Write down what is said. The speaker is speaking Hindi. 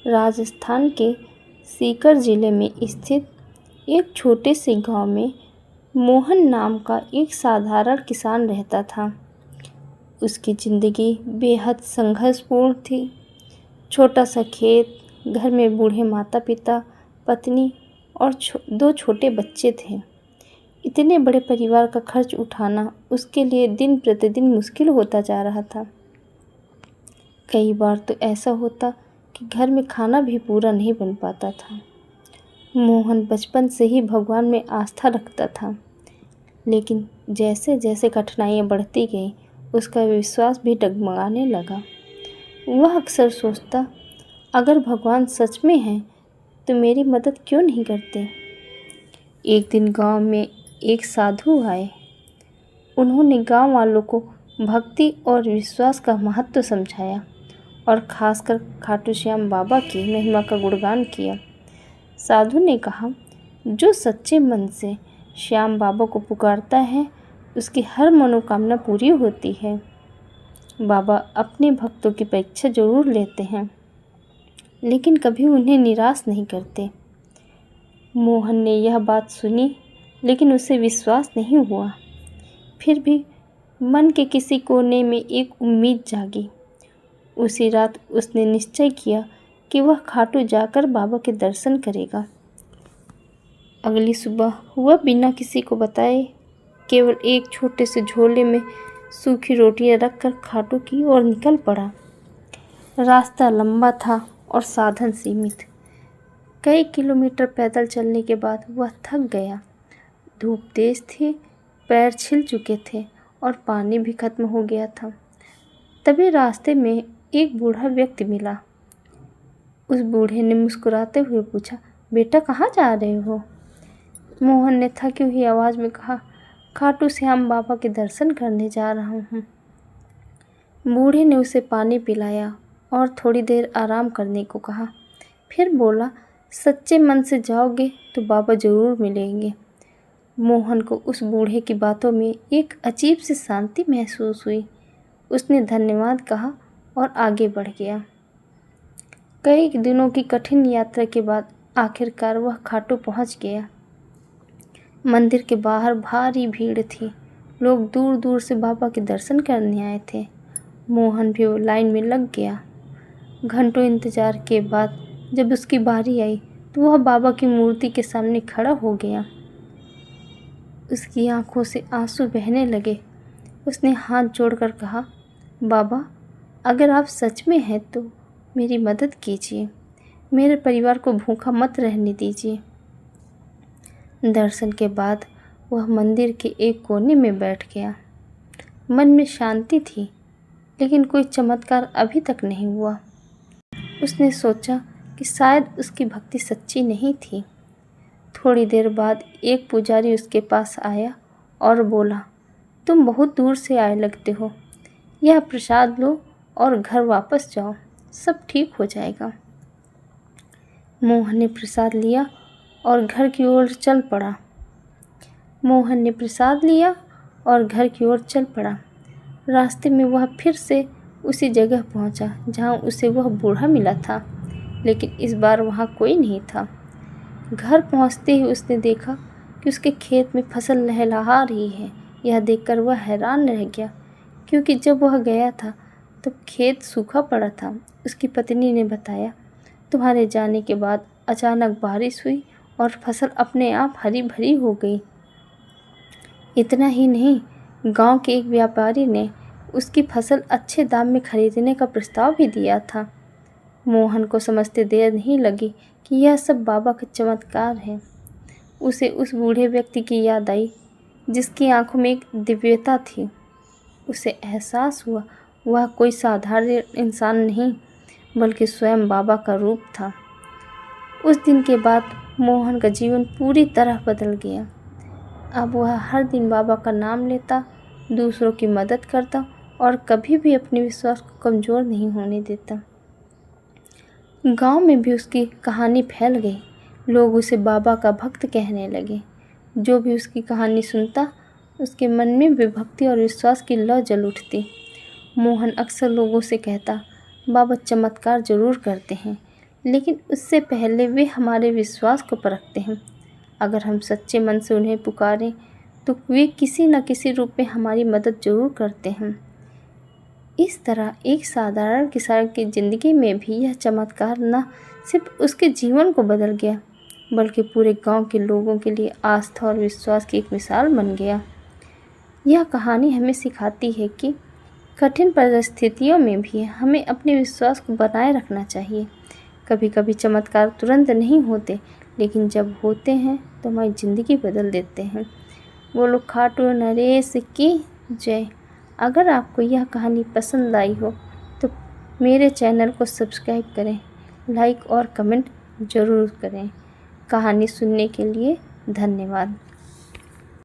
राजस्थान के सीकर जिले में स्थित एक छोटे से गांव में मोहन नाम का एक साधारण किसान रहता था। उसकी ज़िंदगी बेहद संघर्षपूर्ण थी। छोटा सा खेत, घर में बूढ़े माता पिता, पत्नी और दो छोटे बच्चे थे। इतने बड़े परिवार का खर्च उठाना उसके लिए दिन प्रतिदिन मुश्किल होता जा रहा था। कई बार तो ऐसा होता कि घर में खाना भी पूरा नहीं बन पाता था। मोहन बचपन से ही भगवान में आस्था रखता था, लेकिन जैसे जैसे कठिनाइयाँ बढ़ती गईं, उसका विश्वास भी डगमगाने लगा। वह अक्सर सोचता, अगर भगवान सच में हैं तो मेरी मदद क्यों नहीं करते। एक दिन गांव में एक साधु आए। उन्होंने गांव वालों को भक्ति और विश्वास का महत्व समझाया और खासकर खाटू श्याम बाबा की महिमा का गुणगान किया। साधु ने कहा, जो सच्चे मन से श्याम बाबा को पुकारता है उसकी हर मनोकामना पूरी होती है। बाबा अपने भक्तों की परीक्षा जरूर लेते हैं, लेकिन कभी उन्हें निराश नहीं करते। मोहन ने यह बात सुनी, लेकिन उसे विश्वास नहीं हुआ। फिर भी मन के किसी कोने में एक उम्मीद जागी। उसी रात उसने निश्चय किया कि वह खाटू जाकर बाबा के दर्शन करेगा। अगली सुबह वह बिना किसी को बताए केवल एक छोटे से झोले में सूखी रोटियां रखकर खाटू की ओर निकल पड़ा। रास्ता लंबा था और साधन सीमित। कई किलोमीटर पैदल चलने के बाद वह थक गया। धूप तेज थी, पैर छिल चुके थे और पानी भी खत्म हो गया था। तभी रास्ते में एक बूढ़ा व्यक्ति मिला। उस बूढ़े ने मुस्कुराते हुए पूछा, बेटा कहाँ जा रहे हो? मोहन ने थकी हुई आवाज़ में कहा, खाटू श्याम बाबा के दर्शन करने जा रहा हूँ। बूढ़े ने उसे पानी पिलाया और थोड़ी देर आराम करने को कहा। फिर बोला, सच्चे मन से जाओगे तो बाबा ज़रूर मिलेंगे। मोहन को उस बूढ़े की बातों में एक अजीब सी शांति महसूस हुई। उसने धन्यवाद कहा और आगे बढ़ गया। कई दिनों की कठिन यात्रा के बाद आखिरकार वह खाटू पहुंच गया। मंदिर के बाहर भारी भीड़ थी। लोग दूर दूर से बाबा के दर्शन करने आए थे। मोहन भी लाइन में लग गया। घंटों इंतजार के बाद जब उसकी बारी आई तो वह बाबा की मूर्ति के सामने खड़ा हो गया। उसकी आंखों से आंसू बहने लगे। उसने हाथ जोड़कर कहा, बाबा अगर आप सच में हैं तो मेरी मदद कीजिए। मेरे परिवार को भूखा मत रहने दीजिए। दर्शन के बाद वह मंदिर के एक कोने में बैठ गया। मन में शांति थी, लेकिन कोई चमत्कार अभी तक नहीं हुआ। उसने सोचा कि शायद उसकी भक्ति सच्ची नहीं थी। थोड़ी देर बाद एक पुजारी उसके पास आया और बोला, तुम बहुत दूर से आए लगते हो। यह प्रसाद लो और घर वापस जाओ, सब ठीक हो जाएगा। मोहन ने प्रसाद लिया और घर की ओर चल पड़ा। रास्ते में वह फिर से उसी जगह पहुंचा जहां उसे वह बूढ़ा मिला था, लेकिन इस बार वहां कोई नहीं था। घर पहुंचते ही उसने देखा कि उसके खेत में फसल लहलहा रही है। यह देखकर वह हैरान रह गया, क्योंकि जब वह गया था तब खेत सूखा पड़ा था। उसकी पत्नी ने बताया, तुम्हारे जाने के बाद अचानक बारिश हुई और फसल अपने आप हरी भरी हो गई। इतना ही नहीं, गांव के एक व्यापारी ने उसकी फसल अच्छे दाम में खरीदने का प्रस्ताव भी दिया था। मोहन को समझते देर नहीं लगी कि यह सब बाबा का चमत्कार है। उसे उस बूढ़े व्यक्ति की याद आई जिसकी आंखों में एक दिव्यता थी। उसे एहसास हुआ वह कोई साधारण इंसान नहीं, बल्कि स्वयं बाबा का रूप था। उस दिन के बाद मोहन का जीवन पूरी तरह बदल गया। अब वह हर दिन बाबा का नाम लेता, दूसरों की मदद करता और कभी भी अपने विश्वास को कमज़ोर नहीं होने देता। गांव में भी उसकी कहानी फैल गई। लोग उसे बाबा का भक्त कहने लगे। जो भी उसकी कहानी सुनता, उसके मन में भी भक्ति और विश्वास की लौ जल उठती। मोहन अक्सर लोगों से कहता, बाबा चमत्कार ज़रूर करते हैं, लेकिन उससे पहले वे हमारे विश्वास को परखते हैं। अगर हम सच्चे मन से उन्हें पुकारें तो वे किसी न किसी रूप में हमारी मदद ज़रूर करते हैं। इस तरह एक साधारण किसान की ज़िंदगी में भी यह चमत्कार न सिर्फ उसके जीवन को बदल गया, बल्कि पूरे गांव के लोगों के लिए आस्था और विश्वास की एक मिसाल बन गया। यह कहानी हमें सिखाती है कि कठिन परिस्थितियों में भी हमें अपने विश्वास को बनाए रखना चाहिए। कभी कभी चमत्कार तुरंत नहीं होते, लेकिन जब होते हैं तो हमारी ज़िंदगी बदल देते हैं। बोलो खाटू नरेश की जय। अगर आपको यह कहानी पसंद आई हो तो मेरे चैनल को सब्सक्राइब करें, लाइक और कमेंट ज़रूर करें। कहानी सुनने के लिए धन्यवाद।